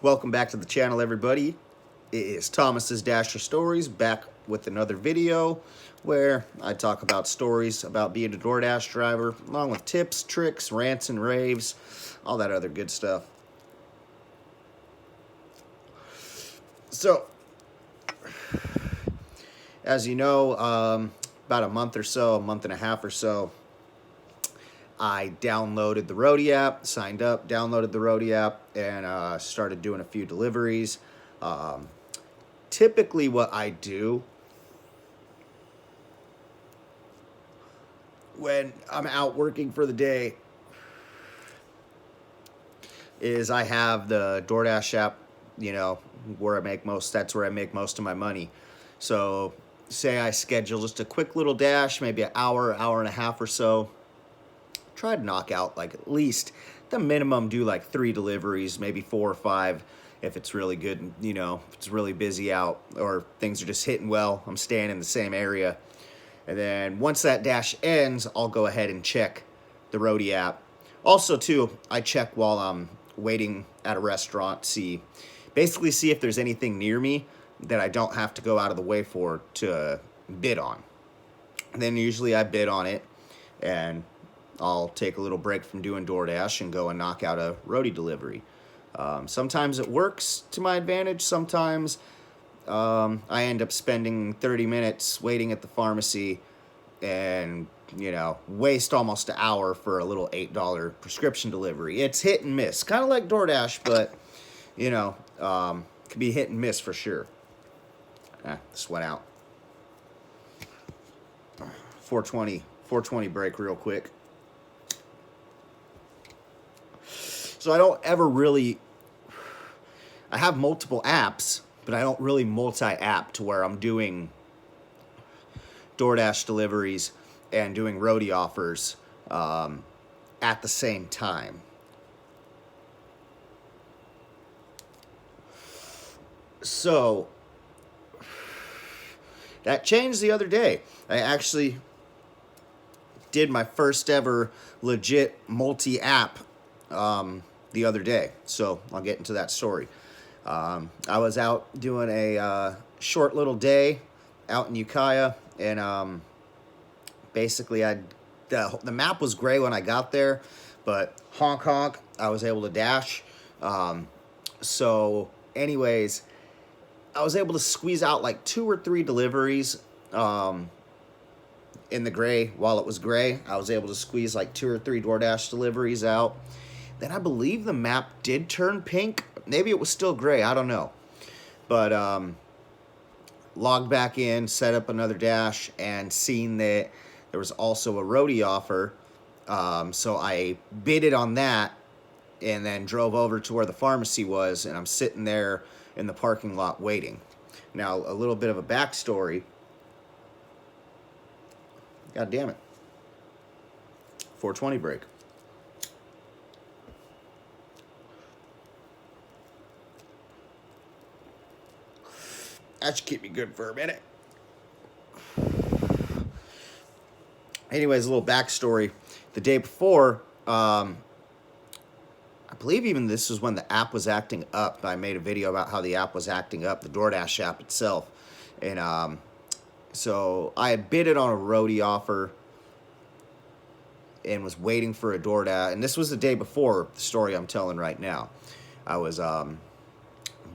Welcome back to the channel, everybody. It is Thomas's Dasher Stories, back with another video where I talk about stories about being a DoorDash driver, along with tips, tricks, rants and raves, all that other good stuff. So, as you know, about a month and a half or so, I downloaded the Roadie app, signed up, downloaded the Roadie app, and started doing a few deliveries. Typically what I do when I'm out working for the day is I have the DoorDash app, where I make that's where I make most of my money. So say I schedule just a quick little dash, maybe an hour and a half or so. Try to knock out like at least the minimum, do like 3 deliveries, maybe 4 or 5 if it's really good, if it's really busy out or things are just hitting well. I'm staying in the same area. And then once that dash ends, I'll go ahead and check the Roadie app. Also, too, I check while I'm waiting at a restaurant, basically see if there's anything near me that I don't have to go out of the way for to bid on. And then usually I bid on it, and I'll take a little break from doing DoorDash and go and knock out a Roadie delivery. Sometimes it works to my advantage. Sometimes I end up spending 30 minutes waiting at the pharmacy and, waste almost an hour for a little $8 prescription delivery. It's hit and miss. Kind of like DoorDash, but, could be hit and miss for sure. This went out. 420 break real quick. So I don't ever really, I have multiple apps, but I don't really multi-app to where I'm doing DoorDash deliveries and doing Roadie offers at the same time. So that changed the other day. I actually did my first ever legit multi-app the other day, so I'll get into that story. I was out doing a short little day out in Ukiah, and basically the map was gray when I got there, but honk honk, I was able to dash. So anyways, I was able to squeeze out like 2 or 3 deliveries in the gray. While it was gray, I was able to squeeze like 2 or 3 DoorDash deliveries out. Then I believe the map did turn pink. Maybe it was still gray. I don't know. But logged back in, set up another dash, and seen that there was also a Roadie offer. So I bidded on that and then drove over to where the pharmacy was, and I'm sitting there in the parking lot waiting. Now, a little bit of a backstory. God damn it. 420 break. That should keep me good for a minute. Anyways, a little backstory. The day before, I believe even this was when the app was acting up. I made a video about how the app was acting up, the DoorDash app itself. And so I had bidded on a Roadie offer and was waiting for a DoorDash. And this was the day before the story I'm telling right now. I was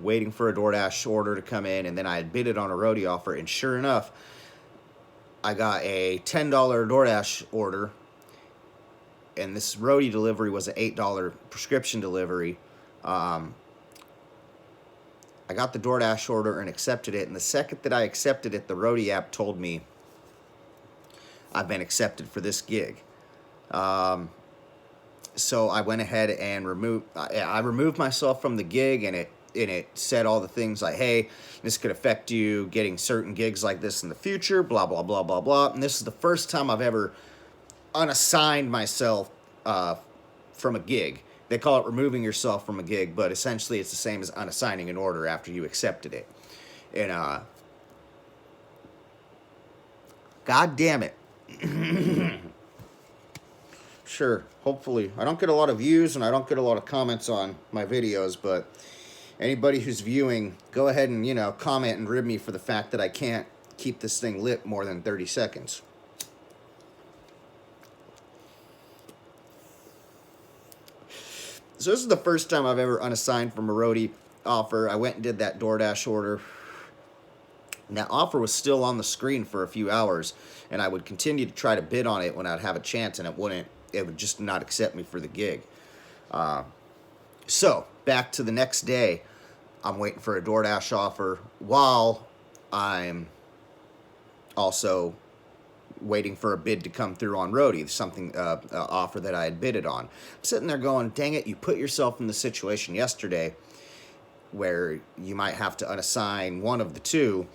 waiting for a DoorDash order to come in, and then I had bidded on a Roadie offer, and sure enough, I got a $10 DoorDash order, and this Roadie delivery was an $8 prescription delivery. I got the DoorDash order and accepted it, and the second that I accepted it, the Roadie app told me I've been accepted for this gig. So I went ahead and removed myself from the gig, and it said all the things like, hey, this could affect you getting certain gigs like this in the future, blah, blah, blah, blah, blah. And this is the first time I've ever unassigned myself from a gig. They call it removing yourself from a gig, but essentially it's the same as unassigning an order after you accepted it. And God damn it. Sure, hopefully. I don't get a lot of views and I don't get a lot of comments on my videos, but Anybody who's viewing, go ahead and, comment and rib me for the fact that I can't keep this thing lit more than 30 seconds. So this is the first time I've ever unassigned from a roadie offer. I went and did that DoorDash order. And that offer was still on the screen for a few hours, and I would continue to try to bid on it when I'd have a chance, and it would just not accept me for the gig. So back to the next day, I'm waiting for a DoorDash offer while I'm also waiting for a bid to come through on Roadie, something offer that I had bidded on. I'm sitting there going, dang it, you put yourself in the situation yesterday where you might have to unassign one of the two,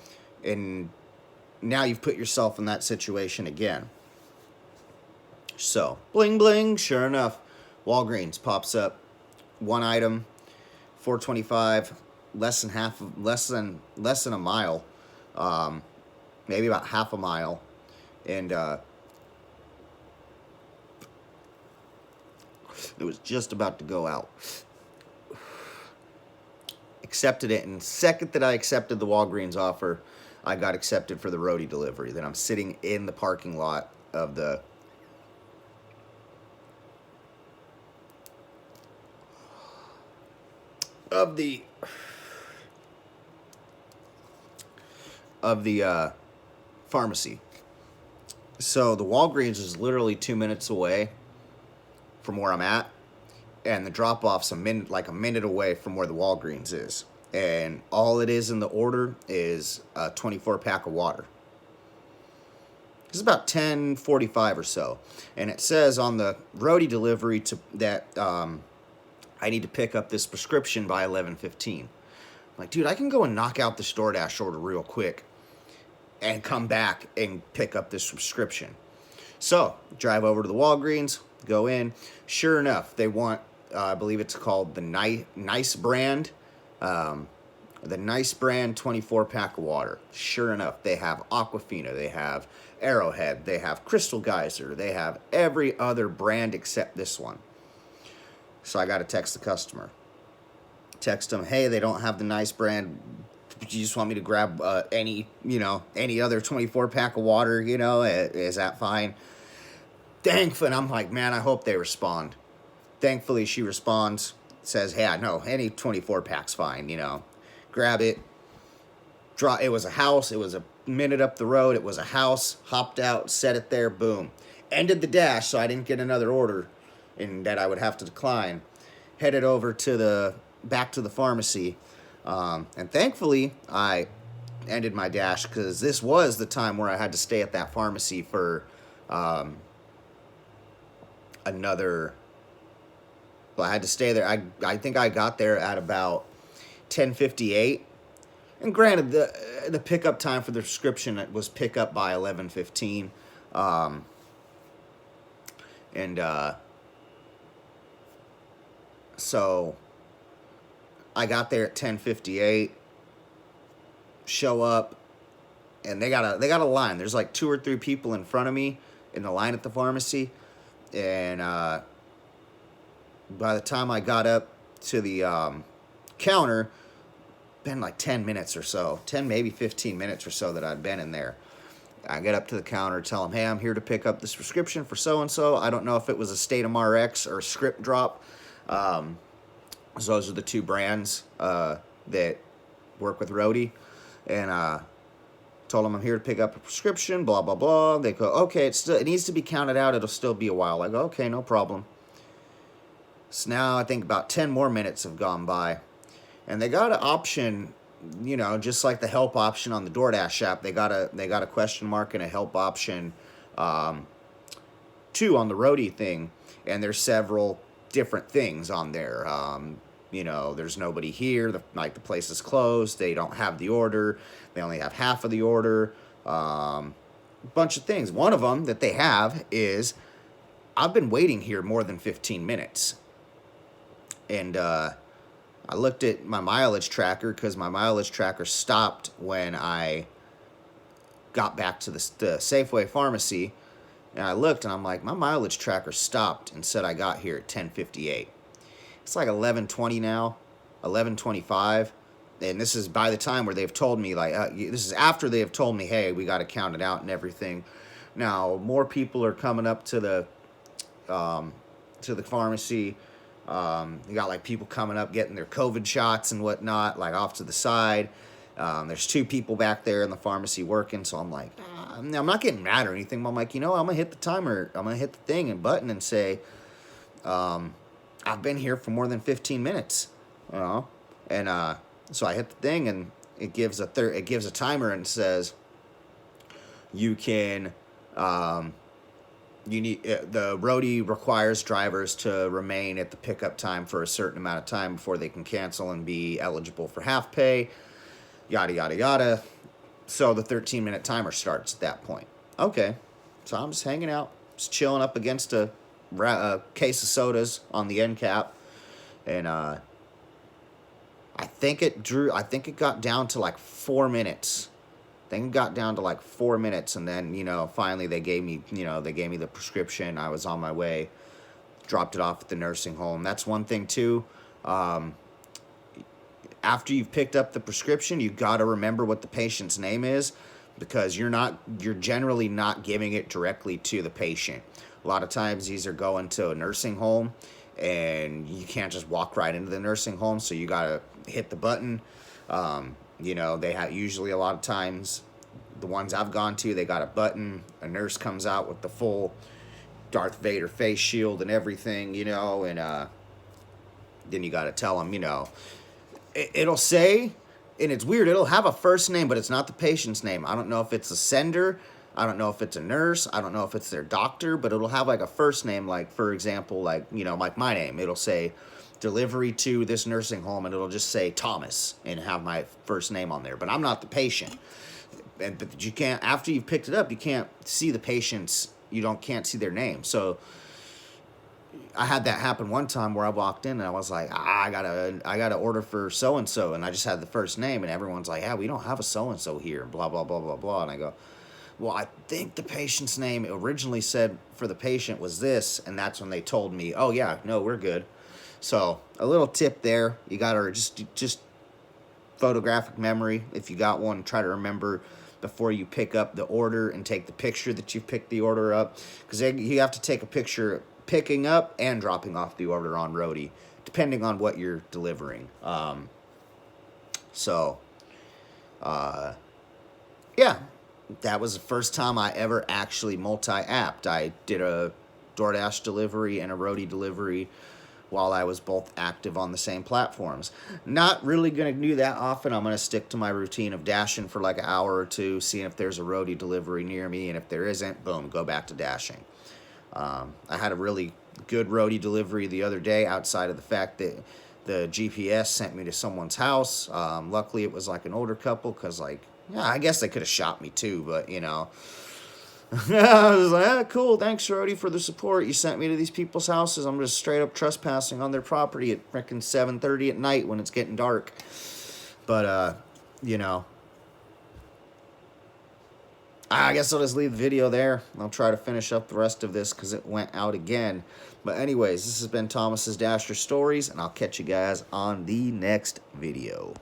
and now you've put yourself in that situation again. So, bling bling, sure enough, Walgreens pops up, one item, $4.25, less than a mile, maybe about half a mile, and it was just about to go out. Accepted it, and the second that I accepted the Walgreens offer, I got accepted for the roadie delivery. Then I'm sitting in the parking lot of the pharmacy. So the Walgreens is literally 2 minutes away from where I'm at, and the drop-off's a minute away from where the Walgreens is. And all it is in the order is a 24-pack of water. It's about 10:45 or so. And it says on the roadie delivery that I need to pick up this prescription by 11:15. I'm like, dude, I can go and knock out the DoorDash order real quick and come back and pick up this prescription. So, drive over to the Walgreens, go in. Sure enough, they want, I believe it's called the Nice brand. The Nice brand 24-pack of water. Sure enough, they have Aquafina, they have Arrowhead, they have Crystal Geyser, they have every other brand except this one. So I got to text the customer. Text them, hey, they don't have the Nice brand. You just want me to grab any other 24-pack of water, is that fine? Thankfully, and I'm like, man, I hope they respond. Thankfully, she responds, says, hey, I know, any 24-pack's fine, Grab it. It was a house. It was a minute up the road. It was a house. Hopped out, set it there, boom. Ended the dash, so I didn't get another order and that I would have to decline. Headed over back to the pharmacy. And thankfully, I ended my dash because this was the time where I had to stay at that pharmacy for another. Well, I had to stay there. I think I got there at about 10:58. And granted, the pickup time for the prescription was pick up by 11:15. So I got there at 10:58. Show up, and they got a line. There's like 2 or 3 people in front of me in the line at the pharmacy, and by the time I got up to the counter, been like 10 minutes or so, 10 maybe 15 minutes or so that I'd been in there. I get up to the counter, tell them, hey, I'm here to pick up this prescription for so-and-so. I don't know if it was a Statum RX or a Script Drop. Those are the 2 brands that work with Roadie. And told them I'm here to pick up a prescription, blah, blah, blah. They go, okay, it needs to be counted out. It'll still be a while. I go, okay, no problem. So now I think about 10 more minutes have gone by. And they got an option, just like the help option on the DoorDash app. They got a question mark and a help option, too, on the Roadie thing. And there's several different things on there. There's nobody here. The place is closed. They don't have the order. They only have half of the order. A bunch of things. One of them that they have is, I've been waiting here more than 15 minutes. And I looked at my mileage tracker because my mileage tracker stopped when I got back to the Safeway pharmacy. And I looked and I'm like, my mileage tracker stopped and said I got here at 10:58. It's like 11:20 now. 11:25, and this is by the time where they've told me, like, this is after they have told me, hey, we got to count it out and everything. Now more people are coming up to the pharmacy. You got like people coming up getting their COVID shots and whatnot, like off to the side. There's 2 people back there in the pharmacy working, so I'm like, I'm not getting mad or anything. But I'm like, I'm gonna hit the timer, I'm gonna hit the thing and button and say, I've been here for more than 15 minutes, and so I hit the thing and it gives a timer and says, you can. The roadie requires drivers to remain at the pickup time for a certain amount of time before they can cancel and be eligible for half pay, yada yada yada. So the 13-minute timer starts at that point. Okay, so I'm just hanging out, just chilling up against a case of sodas on the end cap, and I think it got down to like 4 minutes. Then got down to like 4 minutes, and then, finally they gave me the prescription. I was on my way, dropped it off at the nursing home. That's one thing too. After you've picked up the prescription, you got to remember what the patient's name is, because you're generally not giving it directly to the patient. A lot of times these are going to a nursing home, and you can't just walk right into the nursing home, so you got to hit the button. They have usually, a lot of times, the ones I've gone to, they got a button. A nurse comes out with the full Darth Vader face shield and everything, and then you got to tell them, it'll say, and it's weird, it'll have a first name, but it's not the patient's name. I don't know if it's a sender. I don't know if it's a nurse. I don't know if it's their doctor, but it'll have like a first name, like, for example, like my name. It'll say delivery to this nursing home, and it'll just say Thomas and have my first name on there, but I'm not the patient. But you can't, after you've picked it up, you can't see the patients, can't see their name. So I had that happen one time where I walked in and I was like, I gotta order for so and so, and I just had the first name, and everyone's like, yeah, we don't have a so and so here, blah blah blah blah blah. And I go, well, I think the patient's name originally said for the patient was this, and that's when they told me, oh yeah, no, we're good. So a little tip there, you gotta just photographic memory, if you got one, try to remember before you pick up the order and take the picture that you picked the order up, because you have to take a picture picking up and dropping off the order on roadie, depending on what you're delivering. Yeah, that was the first time I ever actually multi-apped. I did a DoorDash delivery and a roadie delivery while I was both active on the same platforms. Not really going to do that often. I'm going to stick to my routine of dashing for like an hour or two, seeing if there's a roadie delivery near me, and if there isn't, boom, go back to dashing. I had a really good roadie delivery the other day, outside of the fact that the GPS sent me to someone's house. Luckily, it was like an older couple, because, I guess they could have shot me too, but, I was like, cool, thanks, roadie, for the support. You sent me to these people's houses. I'm just straight up trespassing on their property at freaking 7:30 at night when it's getting dark. But, I guess I'll just leave the video there. I'll try to finish up the rest of this because it went out again. But anyways, this has been Thomas's Dasher Stories, and I'll catch you guys on the next video.